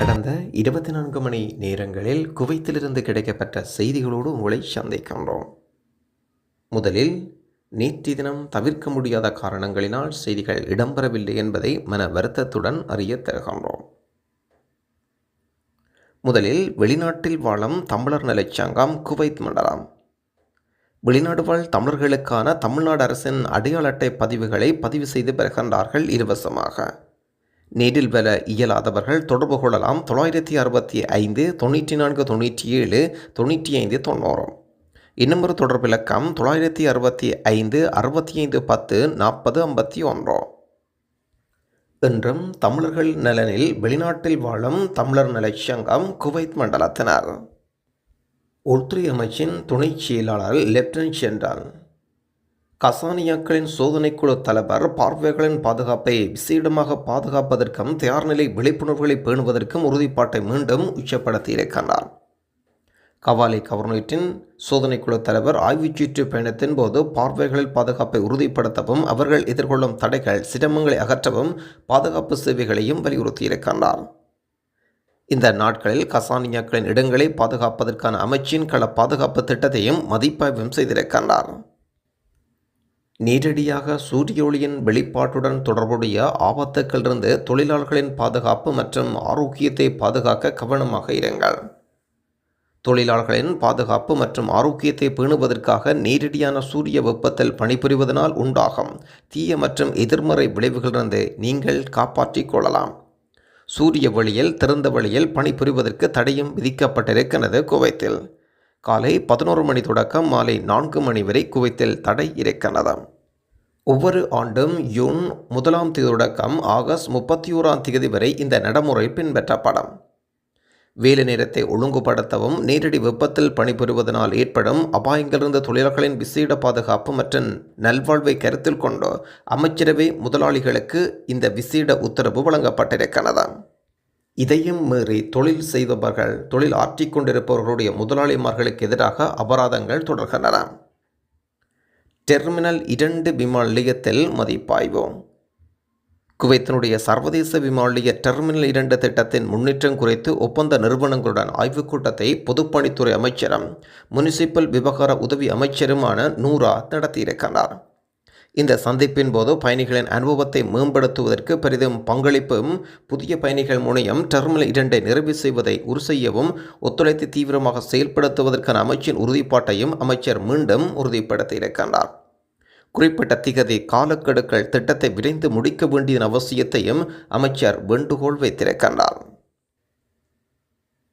கடந்த 24 மணி நேரங்களில் குவைத்திலிருந்து கிடைக்கப்பெற்ற செய்திகளோடு உங்களை சந்திக்கின்றோம். முதலில் நேற்றைய தினம் தவிர்க்க முடியாத காரணங்களினால் செய்திகள் இடம்பெறவில்லை என்பதை மன வருத்தத்துடன் அறிய தருகின்றோம். முதலில் வெளிநாட்டில் வாழும் தமிழர் நலச் சங்கம் குவைத் மண்டலம் வெளிநாடு வாழ் தமிழர்களுக்கான தமிழ்நாடு அரசின் அடையாள அட்டை பதிவுகளை பதிவு செய்து பெறுகின்றார்கள் இலவசமாக. நேரில் பெற இயலாதவர்கள் தொடர்பு கொள்ளலாம். 965 94 97 95 90. இன்னும் ஒரு தொடர்பு இலக்கம் 965 65 10 40 51. என்றும் தமிழர்கள் நலனில் வெளிநாட்டில் வாழும் தமிழர் நலச் சங்கம் குவைத் மண்டலத்தினர். உள்துறை அமைச்சின் துணைச் செயலாளர் லெப்டினன்ட் ஜெனரல் கசானியாக்களின் சோதனைக்குழு தலைவர் பார்வைகளின் பாதுகாப்பை விசேடமாக பாதுகாப்பதற்கும் தயார்நிலை விழிப்புணர்வுகளை பேணுவதற்கும் உறுதிப்பாட்டை மீண்டும் உச்சப்படுத்தியிருக்கின்றார். கவாலி கவர்னரேட்டின் சோதனைக்குழு தலைவர் ஆய்வுச் சுற்று பயணத்தின் போது பார்வைகளின் பாதுகாப்பை உறுதிப்படுத்தவும் அவர்கள் எதிர்கொள்ளும் தடைகள் சிரமங்களை அகற்றவும் பாதுகாப்பு சேவைகளையும் வலியுறுத்தியிருக்கின்றார். இந்த நாட்களில் கசானியாக்களின் இடங்களை பாதுகாப்பதற்கான அமைச்சின் கள பாதுகாப்பு திட்டத்தையும் மதிப்பாய்வும் செய்திருக்கின்றார். நேரடியாக சூரிய ஒளியின் வெளிப்பாட்டுடன் தொடர்புடைய ஆபத்துக்களிலிருந்து தொழிலாளர்களின் பாதுகாப்பு மற்றும் ஆரோக்கியத்தை பாதுகாக்க கவனமாக இருங்கள். தொழிலாளர்களின் பாதுகாப்பு மற்றும் ஆரோக்கியத்தை பேணுவதற்காக நேரடியான சூரிய வெப்பத்தில் பணிபுரிவதனால் உண்டாகும் தீய மற்றும் எதிர்மறை விளைவுகளிலிருந்து நீங்கள் காப்பாற்றிக் கொள்ளலாம். சூரிய வழியில் திறந்த வழியில் பணிபுரிவதற்கு தடையும் விதிக்கப்பட்டிருக்கிறது. குவைத்தில் காலை 11 மணி தொடக்கம் மாலை 4 மணி வரை குவைத்தில் தடை இருக்கிறது. ஒவ்வொரு ஆண்டும் ஜூன் 1 தொடக்கம் ஆகஸ்ட் 31 வரை இந்த நடைமுறை பின்பற்றப்படும். வேலை நேரத்தை ஒழுங்குபடுத்தவும் நேரடி வெப்பத்தில் பணிபுரிவதனால் ஏற்படும் அபாயங்களிலிருந்து தொழிலாளர்களின் விசேட பாதுகாப்பு மற்றும் நல்வாழ்வை கருத்தில் கொண்டு அமைச்சரவை முதலாளிகளுக்கு இந்த விசேட உத்தரவு வழங்கப்பட்டிருக்கிறது. இதையும் மீறி தொழில் செய்தவர்கள் தொழில் ஆற்றிக்கொண்டிருப்பவர்களுடைய முதலாளிமார்களுக்கு எதிராக அபராதங்கள் தொடர்கின்றன. டெர்மினல் 2 விமான நிலையத்தில் மதிப்பாய்வு. குவைத்தினுடைய சர்வதேச விமான நிலைய டெர்மினல் 2 திட்டத்தின் முன்னேற்றம் குறித்து ஒப்பந்த நிறுவனங்களுடன் ஆய்வுக் கூட்டத்தை பொதுப்பணித்துறை அமைச்சரும் முனிசிபல் விவகார உதவி அமைச்சருமான நூரா நடத்தியிருக்கிறார். இந்த சந்திப்பின் போது பயணிகளின் அனுபவத்தை மேம்படுத்துவதற்கு பெரிதும் பங்களிப்பும் புதிய பயணிகள் முனையம் டெர்மினல் 2 நிறைவு செய்வதை உறுதி செய்யவும் ஒத்துழைத்து தீவிரமாக செயல்படுத்துவதற்கான அமைச்சின் உறுதிப்பாட்டையும் அமைச்சர் மீண்டும் உறுதிப்படுத்தியிருக்கிறார். குறிப்பிட்ட திகதி காலக்கெடுக்கள் திட்டத்தை விரைந்து முடிக்க வேண்டிய அவசியத்தையும் அமைச்சர் வேண்டுகோள் வைத்திருக்கிறார்.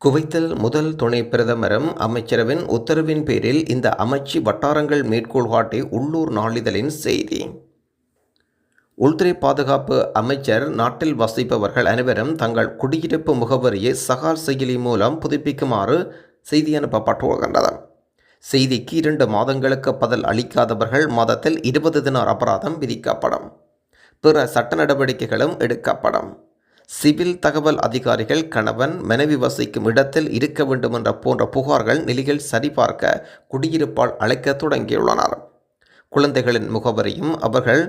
குவைத்தில் முதல் துணை பிரதமரும் அமைச்சரவின் உத்தரவின் பேரில் இந்த அமைச்சு வட்டாரங்கள் மேற்கோள் காட்டி உள்ளூர் நாளிதழின் செய்தி. உள்துறை பாதுகாப்பு அமைச்சர் நாட்டில் வசிப்பவர்கள் அனைவரும் தங்கள் குடியிருப்பு முகவரியை சகால் செயலி மூலம் புதுப்பிக்குமாறு செய்தி அனுப்பப்பட்டுள்ளது. செய்திக்கு 2 மாதங்களுக்கு பதில் அளிக்காதவர்கள் மாதத்தில் 20 தினார் அபராதம் விதிக்கப்படும். பிற சட்ட நடவடிக்கைகளும் எடுக்கப்படும். சிவில் தகவல் அதிகாரிகள் கணவன் மனைவி வசிக்கும் இடத்தில் இருக்க வேண்டும் என்ற போன்ற புகார்கள் நிலையில் சரிபார்க்க குடியிருப்பால் அழைக்க தொடங்கியுள்ளனர். குழந்தைகளின் முகவரியும் அவர்கள்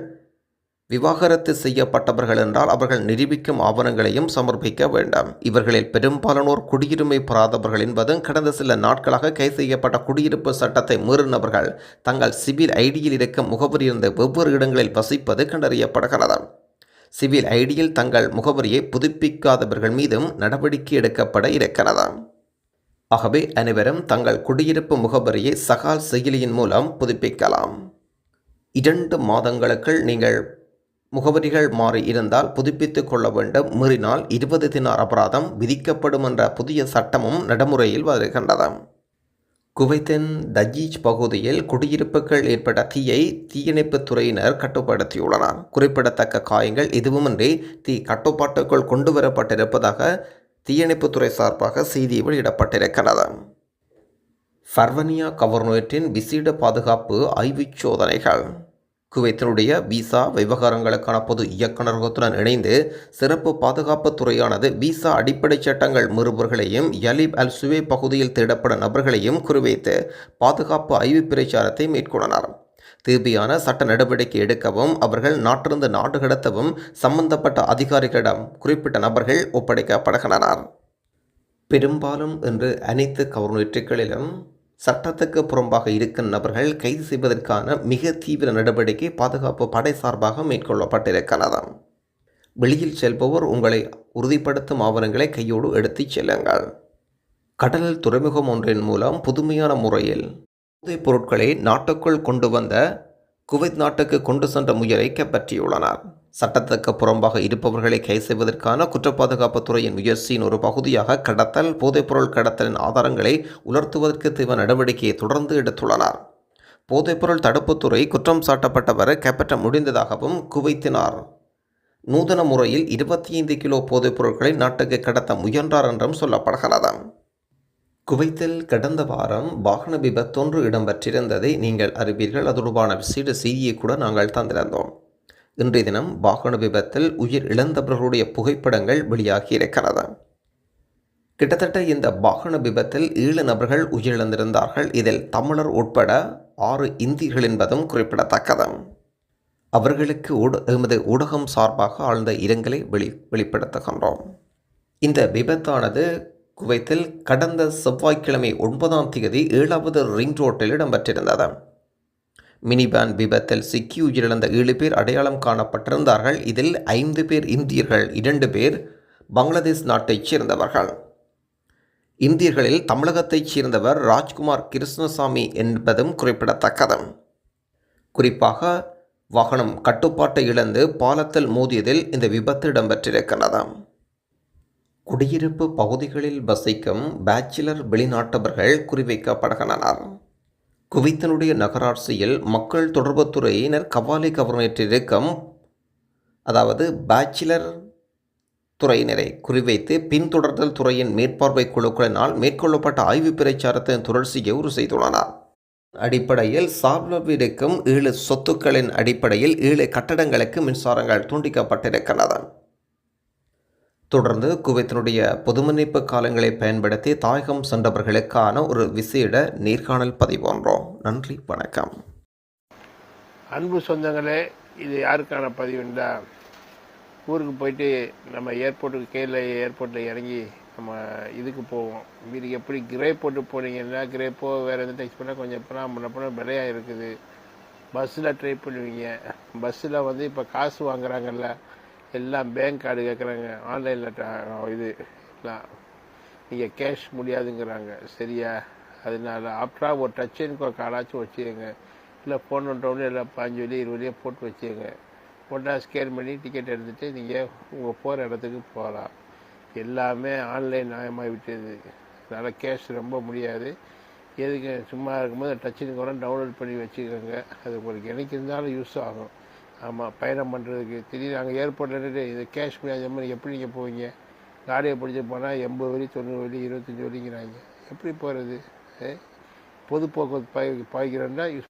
விவாகரத்து செய்யப்பட்டவர்கள் என்றால் அவர்கள் நிரூபிக்கும் ஆவணங்களையும் சமர்ப்பிக்க வேண்டும். இவர்களில் பெரும்பாலானோர் குடியுரிமை பெறாதவர்கள் என்பதும் கடந்த சில நாட்களாக கைது செய்யப்பட்ட குடியிருப்பு சட்டத்தை மீறினவர்கள் தங்கள் சிவில் ஐடியில் இருக்கும் முகவரியிலிருந்து வெவ்வேறு இடங்களில் வசிப்பது கண்டறியப்படுகிறது. சிவில் ஐடியில் தங்கள் முகவரியை புதுப்பிக்காதவர்கள் மீதும் நடவடிக்கை எடுக்கப்பட இருக்கிறது. ஆகவே அனைவரும் தங்கள் குடியிருப்பு முகவரியை சகால் செயலியின் மூலம் புதுப்பிக்கலாம். 2 மாதங்களுக்குள் நீங்கள் முகவரிகள் மாறி இருந்தால் புதுப்பித்துக் கொள்ள வேண்டும். மீறினால் 20 தினார் அபராதம் விதிக்கப்படும் என்ற புதிய சட்டமும் நடைமுறையில் வருகின்றது. குவைத்தின் தஜீஜ் பகுதியில் குடியிருப்புகள் ஏற்பட்ட தீயை தீயணைப்புத் துறையினர் கட்டுப்படுத்தியுள்ளனர். குறிப்பிடத்தக்க காயங்கள் எதுவுமின்றி தீ கட்டுப்பாட்டுக்குள் கொண்டு வரப்பட்டிருப்பதாக தீயணைப்புத்துறை சார்பாக செய்தி வெளியிடப்பட்டிருக்கிறது. ஃபர்வனியா கவர்னரேட்டின் விசேட பாதுகாப்பு ஆய்வுச் சோதனைகள். குவைத்தினுடைய விசா விவகாரங்களுக்கான பொது இயக்குநரகத்துடன் இணைந்து சிறப்பு பாதுகாப்பு துறையானது விசா அடிப்படை சட்டங்கள் மீறுபவர்களையும் யலிப் அல் சுவே பகுதியில் தேடப்படும் நபர்களையும் குறிவைத்து பாதுகாப்பு ஆய்வு பிரச்சாரத்தை மேற்கொண்டனர். தேவையான சட்ட நடவடிக்கை எடுக்கவும் அவர்கள் நாட்டிலிருந்து நாடு கடத்தவும் சம்பந்தப்பட்ட அதிகாரிகளிடம் குறிப்பிட்ட நபர்கள் ஒப்படைக்கப்படுகின்றனர். பெரும்பாலும் இன்று அனைத்து கவர்னரேட்டுகளிலும் சட்டத்துக்கு புறம்பாக இருக்கும் நபர்கள் கைது செய்வதற்கான மிக தீவிர நடவடிக்கை பாதுகாப்பு படை சார்பாக மேற்கொள்ளப்பட்டிருக்கிறது. வெளியில் செல்பவர் உங்களை உறுதிப்படுத்தும் ஆவணங்களை கையோடு எடுத்துச் செல்லுங்கள். கடல் துறைமுகம் ஒன்றின் மூலம் புதுமையான முறையில் போதைப் பொருட்களை நாட்டுக்குள் கொண்டு வந்த குவைத் நாட்டுக்கு கொண்டு சென்ற முயலை கைப்பற்றியுள்ளனர். சட்டத்துக்கு புறம்பாக இருப்பவர்களை கைது செய்வதற்கான குற்றப்பாதுகாப்பு துறையின் முயற்சியின் ஒரு பகுதியாக கடத்தல், போதைப்பொருள் கடத்தலின் ஆதாரங்களை உலர்த்துவதற்கு தேவையான நடவடிக்கையை தொடர்ந்து எடுத்துள்ளனர். போதைப்பொருள் தடுப்புத்துறை குற்றம் சாட்டப்பட்டவர் கைப்பற்ற முடிந்ததாகவும் குவைத்தினார் நூதன முறையில் 25 கிலோ போதைப் பொருட்களை நாட்டுக்கு கடத்த முயன்றார் என்றும் சொல்லப்படுகிறது. குவைத்தில் கடந்த வாரம் வாகன விபத்தொன்று இடம்பெற்றிருந்ததை நீங்கள் அறிவீர்கள். அது தொடர்பான விசேட செய்தியை கூட நாங்கள் தந்திருந்தோம். இன்றைய தினம் வாகன விபத்தில் உயிர் இழந்தவர்களுடைய புகைப்படங்கள் வெளியாகி இருக்கிறது. கிட்டத்தட்ட இந்த வாகன விபத்தில் 7 நபர்கள் உயிரிழந்திருந்தார்கள். இதில் தமிழர் உட்பட 6 இந்தியர்கள் என்பதும் குறிப்பிடத்தக்கது. அவர்களுக்கு எமது ஊடகம் சார்பாக ஆழ்ந்த இரங்கலை வெளிப்படுத்துகின்றோம். இந்த விபத்தானது குவைத்தில் கடந்த செவ்வாய்க்கிழமை 9ஆம் தேதி 7வது ரிங் ரோட்டில் இடம்பெற்றிருந்தது. மினிபான் விபத்தில் சிக்கி உயிரிழந்த 7 பேர் அடையாளம் காணப்பட்டிருந்தார்கள். இதில் 5 பேர் இந்தியர்கள், 2 பேர் பங்களாதேஷ் நாட்டைச் சேர்ந்தவர்கள். இந்தியர்களில் தமிழகத்தைச் சேர்ந்தவர் ராஜ்குமார் கிருஷ்ணசாமி என்பதும் குறிப்பிடத்தக்கது. குறிப்பாக வாகனம் கட்டுப்பாட்டை இழந்து பாலத்தில் மோதியதில் இந்த விபத்து இடம்பெற்றிருக்கிறது. குடியிருப்பு பகுதிகளில் வசிக்கும் பேச்சுலர் வெளிநாட்டவர்கள் குறிவைக்கப்படுகின்றனர். குவைத்தினுடைய நகராட்சியில் மக்கள் தொடர்புத்துறையினர் கவாலி கவர்னரேட்டிற்கும் பேச்சுலர் துறையினரை குறிவைத்து பின்தொடர்தல் துறையின் மேற்பார்வை குழுக்களினால் மேற்கொள்ளப்பட்ட ஆய்வு பிரச்சாரத்தின் தொடர்ச்சியை உறுதி செய்துள்ளனர். அடிப்படையில் சார்பில் இருக்கும் 7 சொத்துக்களின் அடிப்படையில் 7 கட்டடங்களுக்கு மின்சாரங்கள் துண்டிக்கப்பட்டிருக்கிறது. தொடர்ந்து குவைத்தினுடைய பொதுமன்னிப்பு காலங்களை பயன்படுத்தி தாயகம் சென்றவர்களுக்கான ஒரு விசேட நேர்காணல் பதிவோன்றோம். நன்றி, வணக்கம். அன்பு சொந்தங்களே, இது யாருக்கான பதிவுண்டா, ஊருக்கு போயிட்டு நம்ம ஏர்போர்ட்டில் இறங்கி நம்ம இதுக்கு போவோம். இதுக்கு எப்படி கிரே போட்டு போனீங்கன்னா, கிரேப்போ வேறு எந்த டெக்ஸ்ட் பண்ணால் கொஞ்சம் முன்னப்போனால் விலையாக இருக்குது. பஸ்ஸில் ட்ரை பண்ணுவீங்க. பஸ்ஸில் இப்போ காசு வாங்குறாங்கல்ல, எல்லாம் பேங்க் கார்டு கேட்குறாங்க, ஆன்லைனில் இது எல்லாம் நீங்கள் கேஷ் முடியாதுங்கிறாங்க. சரியா? அதனால ஆஃப்டரா ஒரு டச் அண்ட் கோ கார்டாச்சும் வச்சுக்கோங்க. இல்லை ஃபோன் பண்ணுறவங்க எல்லாம் 15 வழி 20 வழியாக போட்டு வச்சுக்கோங்க. போட்டால் ஸ்கேன் பண்ணி டிக்கெட் எடுத்துகிட்டு நீங்கள் உங்கள் போகிற இடத்துக்கு போகலாம். எல்லாமே ஆன்லைன் நியாயமாக விட்டது. அதனால் கேஷ் ரொம்ப முடியாது. எதுக்கு சும்மா இருக்கும்போது டச்சுன்னு கூட டவுன்லோட் பண்ணி வச்சுக்கோங்க. அது உங்களுக்கு எனக்கு இருந்தாலும் யூஸ் ஆகும். ஆமாம், பயணம் பண்ணுறதுக்கு திடீர்னு அங்கே ஏர்போர்ட்டில் இது கேஷ் முடியாத மாதிரி எப்படி நீங்கள் போவீங்க? காடியை பிடிச்சி போனால் 80 வழி 90 வழி 25 வழிங்கிறாங்க. எப்படி போகிறது? பொது போக்குவரத்து பாய்க்கிறோன்னா யூஸ்